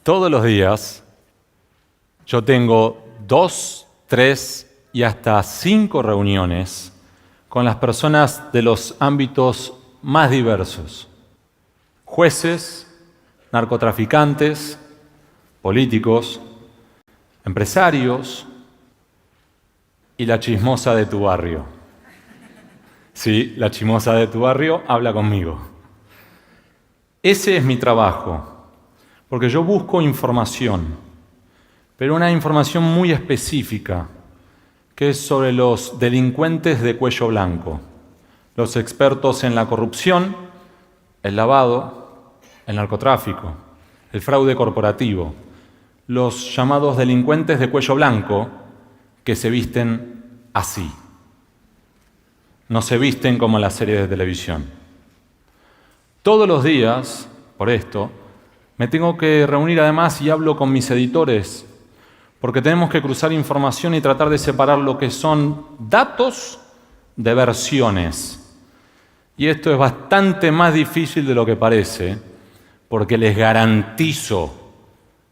Todos los días yo tengo 2, 3 y hasta 5 reuniones con las personas de los ámbitos más diversos. Jueces, narcotraficantes, políticos, empresarios y la chismosa de tu barrio. Sí, la chismosa de tu barrio habla conmigo. Ese es mi trabajo. Porque yo busco información, pero una información muy específica, que es sobre los delincuentes de cuello blanco, los expertos en la corrupción, el lavado, el narcotráfico, el fraude corporativo, los llamados delincuentes de cuello blanco que se visten así. No se visten como en las series de televisión. Todos los días, por esto, me tengo que reunir además y hablo con mis editores, porque tenemos que cruzar información y tratar de separar lo que son datos de versiones. Y esto es bastante más difícil de lo que parece, porque les garantizo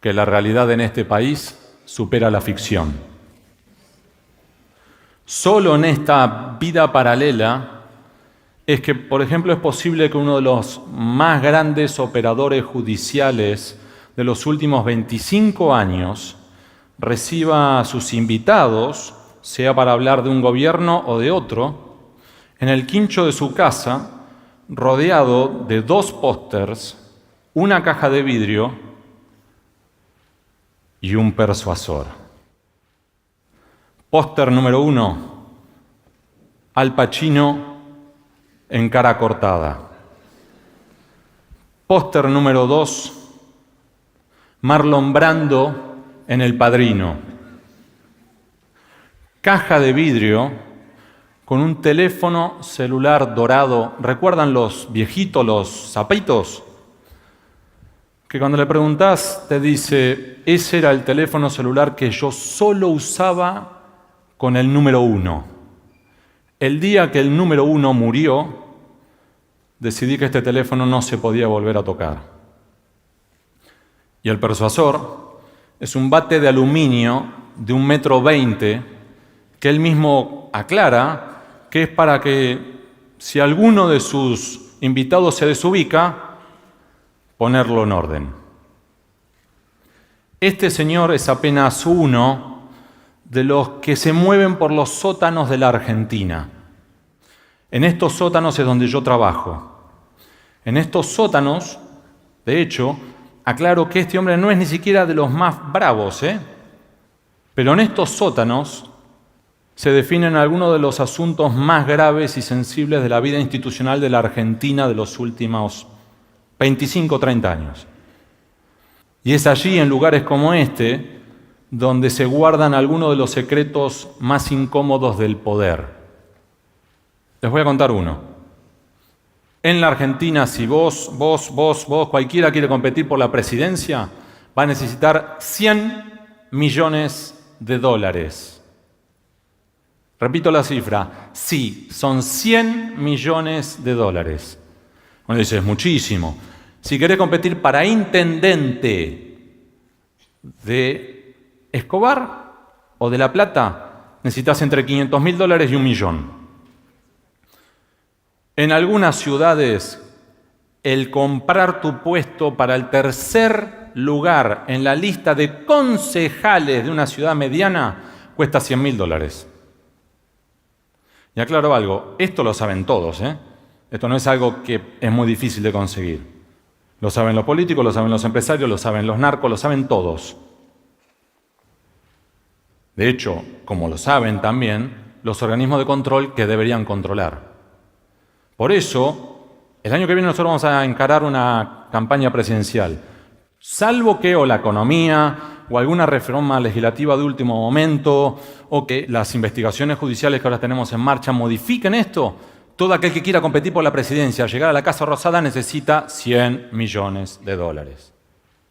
que la realidad en este país supera la ficción. Solo en esta vida paralela es que, por ejemplo, es posible que uno de los más grandes operadores judiciales de los últimos 25 años reciba a sus invitados, sea para hablar de un gobierno o de otro, en el quincho de su casa, rodeado de 2 pósters, una caja de vidrio y un persuasor. Póster número 1, Al Pacino en Cara Cortada. Póster número 2, Marlon Brando en El Padrino. Caja de vidrio con un teléfono celular dorado. ¿Recuerdan los viejitos, los zapitos? Que cuando le preguntás te dice, ese era el teléfono celular que yo solo usaba con el número 1. El día que el número 1 murió, decidí que este teléfono no se podía volver a tocar. Y el persuasor es un bate de aluminio de 1,20 m que él mismo aclara que es para que, si alguno de sus invitados se desubica, ponerlo en orden. Este señor es apenas uno de los que se mueven por los sótanos de la Argentina. En estos sótanos es donde yo trabajo. En estos sótanos, de hecho, aclaro que este hombre no es ni siquiera de los más bravos, pero en estos sótanos se definen algunos de los asuntos más graves y sensibles de la vida institucional de la Argentina de los últimos 25 o 30 años. Y es allí, en lugares como este, donde se guardan algunos de los secretos más incómodos del poder. Les voy a contar uno. En la Argentina, si vos, cualquiera quiere competir por la presidencia, va a necesitar 100 millones de dólares. Repito la cifra, sí, son 100 millones de dólares. Uno dice, es muchísimo. Si querés competir para intendente de Escobar o de La Plata, necesitas entre $500.000 y $1 millón. En algunas ciudades, el comprar tu puesto para el tercer lugar en la lista de concejales de una ciudad mediana cuesta $100.000. Y aclaro algo, esto lo saben todos, Esto no es algo que es muy difícil de conseguir. Lo saben los políticos, lo saben los empresarios, lo saben los narcos, lo saben todos. De hecho, como lo saben también los organismos de control que deberían controlar. Por eso, el año que viene nosotros vamos a encarar una campaña presidencial. Salvo que o la economía o alguna reforma legislativa de último momento o que las investigaciones judiciales que ahora tenemos en marcha modifiquen esto, todo aquel que quiera competir por la presidencia, llegar a la Casa Rosada, necesita 100 millones de dólares.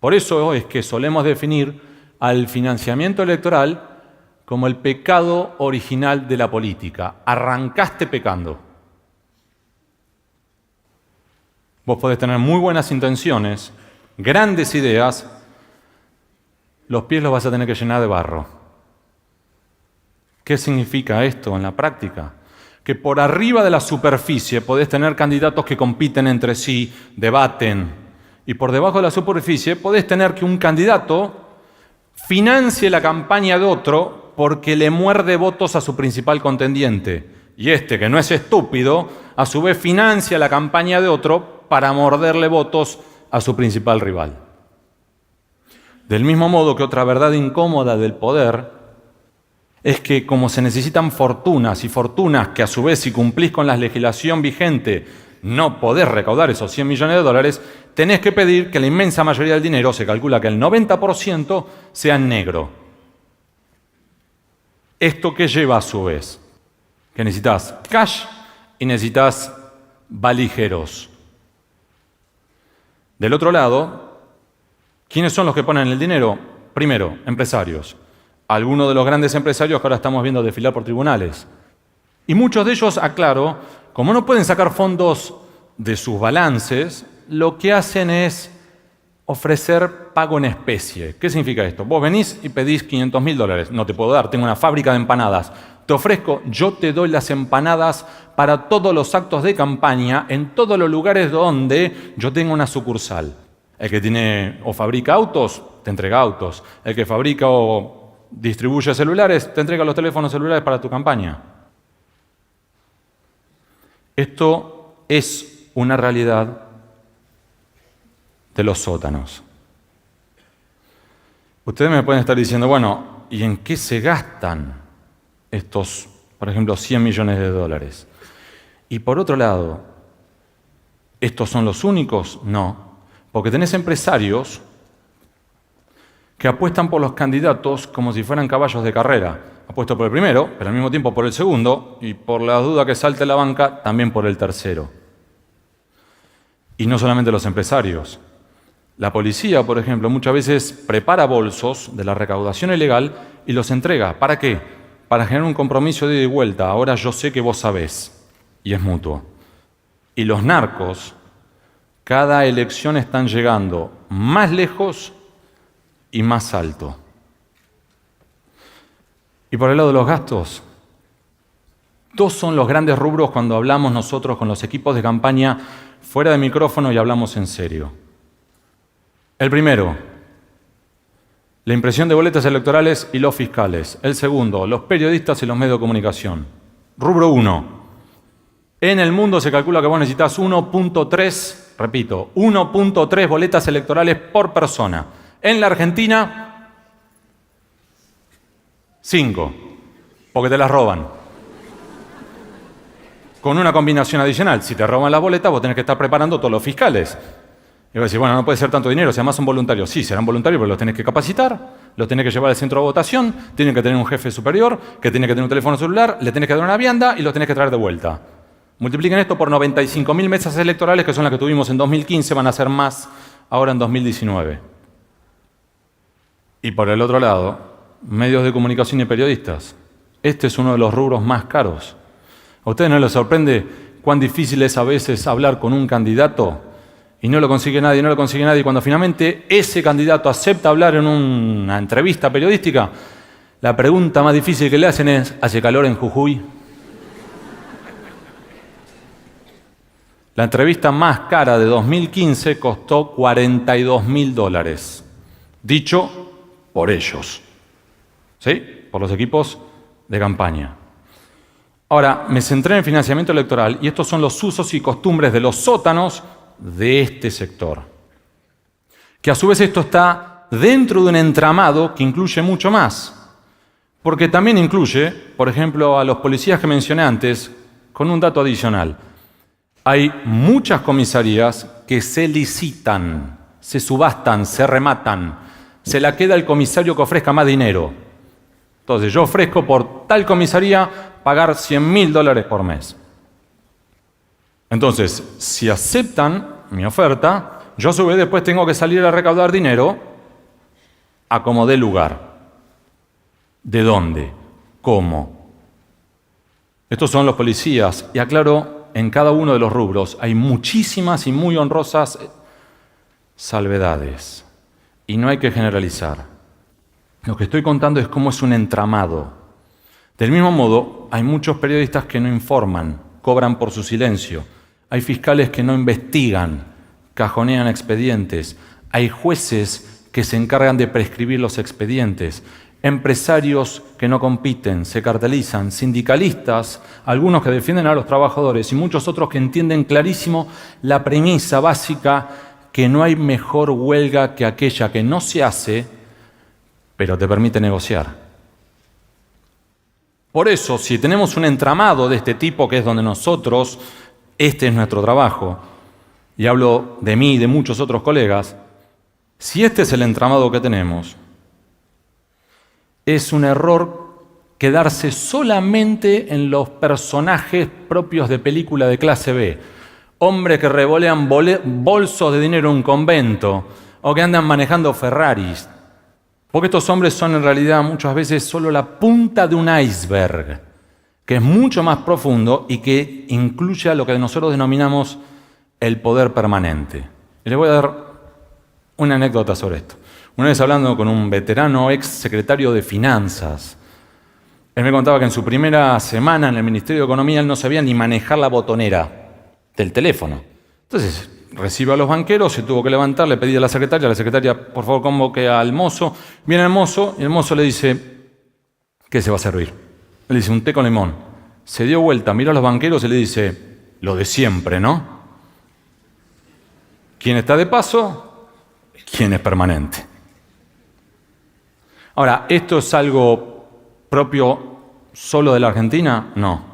Por eso es que solemos definir al financiamiento electoral como el pecado original de la política. Arrancaste pecando. Vos podés tener muy buenas intenciones, grandes ideas, los pies los vas a tener que llenar de barro. ¿Qué significa esto en la práctica? Que por arriba de la superficie podés tener candidatos que compiten entre sí, debaten, y por debajo de la superficie podés tener que un candidato financie la campaña de otro porque le muerde votos a su principal contendiente. Y este, que no es estúpido, a su vez financia la campaña de otro para morderle votos a su principal rival. Del mismo modo que otra verdad incómoda del poder es que como se necesitan fortunas y fortunas que a su vez si cumplís con la legislación vigente no podés recaudar esos 100 millones de dólares, tenés que pedir que la inmensa mayoría del dinero, se calcula que el 90%, sea en negro. ¿Esto qué lleva a su vez? Que necesitas cash y necesitas valijeros. Del otro lado, ¿quiénes son los que ponen el dinero? Primero, empresarios. Algunos de los grandes empresarios que ahora estamos viendo desfilar por tribunales. Y muchos de ellos, aclaro, como no pueden sacar fondos de sus balances, lo que hacen es ofrecer pago en especie. ¿Qué significa esto? Vos venís y pedís 500.000 dólares. No te puedo dar, tengo una fábrica de empanadas. Te ofrezco, yo te doy las empanadas para todos los actos de campaña en todos los lugares donde yo tengo una sucursal. El que tiene o fabrica autos, te entrega autos. El que fabrica o distribuye celulares, te entrega los teléfonos celulares para tu campaña. Esto es una realidad de los sótanos. Ustedes me pueden estar diciendo, bueno, ¿y en qué se gastan estos, por ejemplo, 100 millones de dólares? Y por otro lado, ¿estos son los únicos? No, porque tenés empresarios que apuestan por los candidatos como si fueran caballos de carrera. Apuesto por el primero, pero al mismo tiempo por el segundo, y por la duda que salte la banca, también por el tercero. Y no solamente los empresarios. La policía, por ejemplo, muchas veces prepara bolsos de la recaudación ilegal y los entrega. ¿Para qué? Para generar un compromiso de ida y vuelta. Ahora yo sé que vos sabés, y es mutuo. Y los narcos, cada elección están llegando más lejos y más alto. Y por el lado de los gastos, dos son los grandes rubros cuando hablamos nosotros con los equipos de campaña fuera de micrófono y hablamos en serio. El primero, la impresión de boletas electorales y los fiscales. El segundo, los periodistas y los medios de comunicación. Rubro 1. En el mundo se calcula que vos necesitas 1.3, repito, 1.3 boletas electorales por persona. En la Argentina, 5, porque te las roban. Con una combinación adicional, si te roban las boletas, vos tenés que estar preparando todos los fiscales. Y vos decís, bueno, no puede ser tanto dinero, si además son voluntarios. Sí, serán voluntarios, pero los tenés que capacitar, los tenés que llevar al centro de votación, tienen que tener un jefe superior, que tiene que tener un teléfono celular, le tenés que dar una vianda y los tenés que traer de vuelta. Multipliquen esto por 95.000 mesas electorales, que son las que tuvimos en 2015, van a ser más ahora en 2019. Y por el otro lado, medios de comunicación y periodistas. Este es uno de los rubros más caros. ¿A ustedes no les sorprende cuán difícil es a veces hablar con un candidato y no lo consigue nadie, no lo consigue nadie? Cuando finalmente ese candidato acepta hablar en una entrevista periodística, la pregunta más difícil que le hacen es, ¿hace calor en Jujuy? La entrevista más cara de 2015 costó $42.000. Dicho por ellos, ¿sí? Por los equipos de campaña. Ahora, me centré en el financiamiento electoral y estos son los usos y costumbres de los sótanos de este sector. Que a su vez esto está dentro de un entramado que incluye mucho más. Porque también incluye, por ejemplo, a los policías que mencioné antes, con un dato adicional. Hay muchas comisarías que se licitan, se subastan, se rematan. Se la queda el comisario que ofrezca más dinero. Entonces, yo ofrezco por tal comisaría pagar $100.000 por mes. Entonces, si aceptan mi oferta, yo a su vez después tengo que salir a recaudar dinero a como dé lugar. ¿De dónde? ¿Cómo? Estos son los policías. Y aclaro, en cada uno de los rubros hay muchísimas y muy honrosas salvedades. Y no hay que generalizar. Lo que estoy contando es cómo es un entramado. Del mismo modo, hay muchos periodistas que no informan, cobran por su silencio. Hay fiscales que no investigan, cajonean expedientes. Hay jueces que se encargan de prescribir los expedientes. Empresarios que no compiten, se cartelizan. Sindicalistas, algunos que defienden a los trabajadores y muchos otros que entienden clarísimo la premisa básica que no hay mejor huelga que aquella que no se hace, pero te permite negociar. Por eso, si tenemos un entramado de este tipo, que es donde nosotros, este es nuestro trabajo, y hablo de mí y de muchos otros colegas, si este es el entramado que tenemos, es un error quedarse solamente en los personajes propios de película de clase B. Hombres que revolean bolsos de dinero en un convento o que andan manejando Ferraris. Porque estos hombres son en realidad muchas veces solo la punta de un iceberg, que es mucho más profundo y que incluye a lo que nosotros denominamos el poder permanente. Y les voy a dar una anécdota sobre esto. Una vez hablando con un veterano ex secretario de Finanzas, él me contaba que en su primera semana en el Ministerio de Economía él no sabía ni manejar la botonera del teléfono. Entonces, recibe a los banqueros, se tuvo que levantar, le pedí a la secretaria, por favor, convoque al mozo. Viene el mozo y el mozo le dice, ¿qué se va a servir? Le dice, un té con limón. Se dio vuelta, miró a los banqueros y le dice, lo de siempre, ¿no? ¿Quién está de paso? ¿Quién es permanente? Ahora, ¿esto es algo propio solo de la Argentina? No.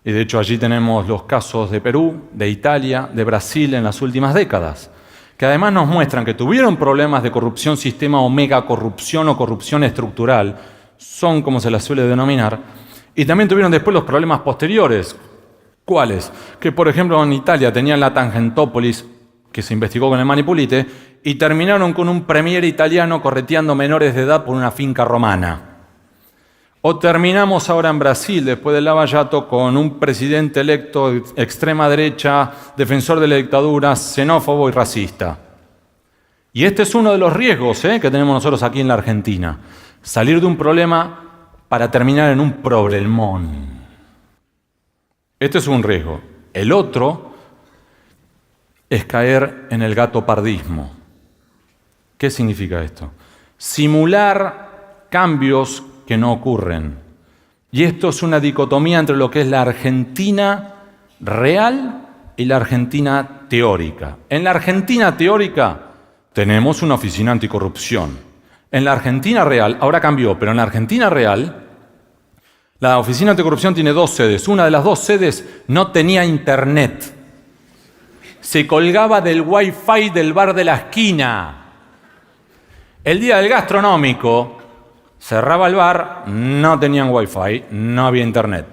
Y de hecho allí tenemos los casos de Perú, de Italia, de Brasil en las últimas décadas, que además nos muestran que tuvieron problemas de corrupción sistema o megacorrupción o corrupción estructural, son como se las suele denominar, y también tuvieron después los problemas posteriores. ¿Cuáles? Que por ejemplo en Italia tenían la Tangentópolis, que se investigó con el Manipulite, y terminaron con un premier italiano correteando menores de edad por una finca romana. O terminamos ahora en Brasil, después del Lava Jato, con un presidente electo extrema derecha, defensor de la dictadura, xenófobo y racista. Y este es uno de los riesgos que tenemos nosotros aquí en la Argentina. Salir de un problema para terminar en un problemón. Este es un riesgo. El otro es caer en el gatopardismo. ¿Qué significa esto? Simular cambios que no ocurren. Y esto es una dicotomía entre lo que es la Argentina real y la Argentina teórica. En la Argentina teórica tenemos una oficina anticorrupción. En la Argentina real, ahora cambió, pero en la Argentina real, la oficina anticorrupción tiene 2 sedes. Una de las 2 sedes no tenía internet. Se colgaba del wifi del bar de la esquina. El día del gastronómico, cerraba el bar, no tenían wifi, no había internet.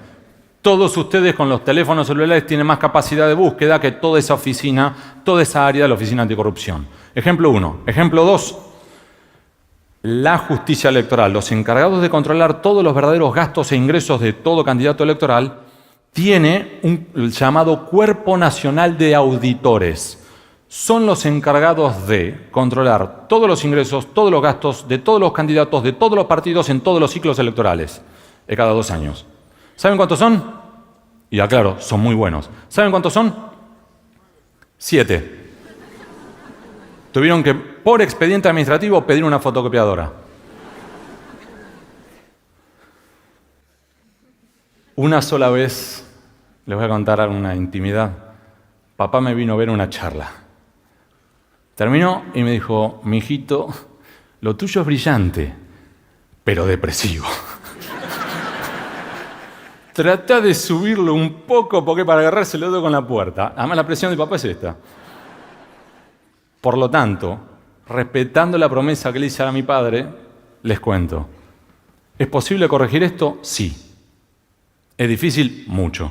Todos ustedes con los teléfonos celulares tienen más capacidad de búsqueda que toda esa oficina, toda esa área de la oficina anticorrupción. Ejemplo 1. Ejemplo 2. La justicia electoral, los encargados de controlar todos los verdaderos gastos e ingresos de todo candidato electoral, tiene el llamado Cuerpo Nacional de Auditores. Son los encargados de controlar todos los ingresos, todos los gastos de todos los candidatos, de todos los partidos en todos los ciclos electorales, de cada 2 años. ¿Saben cuántos son? Y aclaro, son muy buenos. ¿Saben cuántos son? 7. Tuvieron que, por expediente administrativo, pedir una fotocopiadora. Una sola vez, les voy a contar una intimidad, papá me vino a ver una charla. Terminó y me dijo, mijito, lo tuyo es brillante, pero depresivo. Trata de subirlo un poco porque para agarrarse el dedo con la puerta. Además la presión de papá es esta. Por lo tanto, respetando la promesa que le hice a mi padre, les cuento. ¿Es posible corregir esto? Sí. ¿Es difícil? Mucho.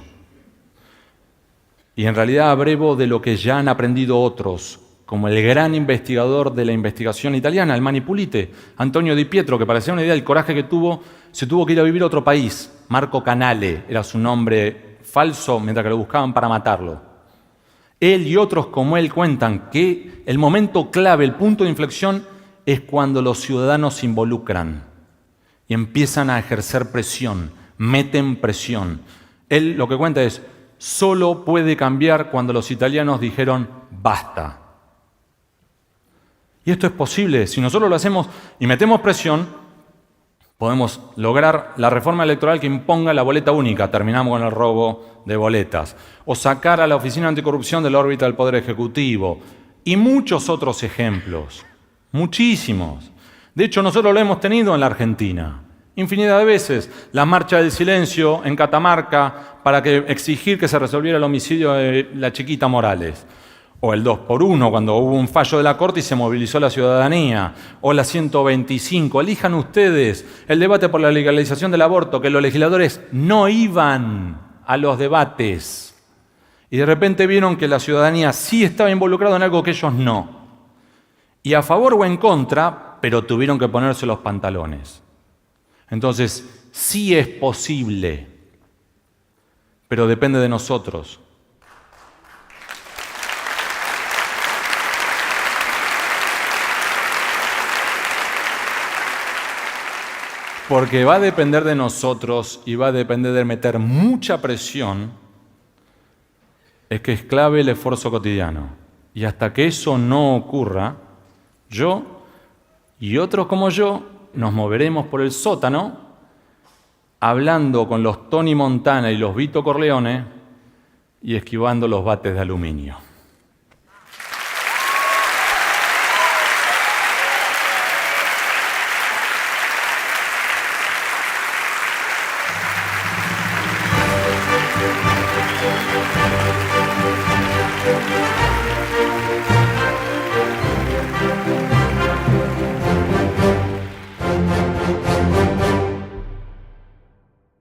Y en realidad abrevo de lo que ya han aprendido otros, como el gran investigador de la investigación italiana, el Manipulite, Antonio Di Pietro, que para hacer una idea del coraje que tuvo, se tuvo que ir a vivir a otro país. Marco Canale era su nombre falso, mientras que lo buscaban para matarlo. Él y otros como él cuentan que el momento clave, el punto de inflexión, es cuando los ciudadanos se involucran y empiezan a ejercer presión, meten presión. Él lo que cuenta es, solo puede cambiar cuando los italianos dijeron basta. Y esto es posible. Si nosotros lo hacemos y metemos presión, podemos lograr la reforma electoral que imponga la boleta única. Terminamos con el robo de boletas. O sacar a la Oficina Anticorrupción de la órbita del Poder Ejecutivo. Y muchos otros ejemplos. Muchísimos. De hecho, nosotros lo hemos tenido en la Argentina. Infinidad de veces. La marcha del silencio en Catamarca para exigir que se resolviera el homicidio de la chiquita Morales. O el 2x1, cuando hubo un fallo de la Corte y se movilizó la ciudadanía. O la 125. Elijan ustedes el debate por la legalización del aborto, que los legisladores no iban a los debates. Y de repente vieron que la ciudadanía sí estaba involucrada en algo que ellos no. Y a favor o en contra, pero tuvieron que ponerse los pantalones. Entonces, sí es posible, pero depende de nosotros. Porque va a depender de nosotros y va a depender de meter mucha presión, es que es clave el esfuerzo cotidiano. Y hasta que eso no ocurra, yo y otros como yo nos moveremos por el sótano hablando con los Tony Montana y los Vito Corleone y esquivando los bates de aluminio.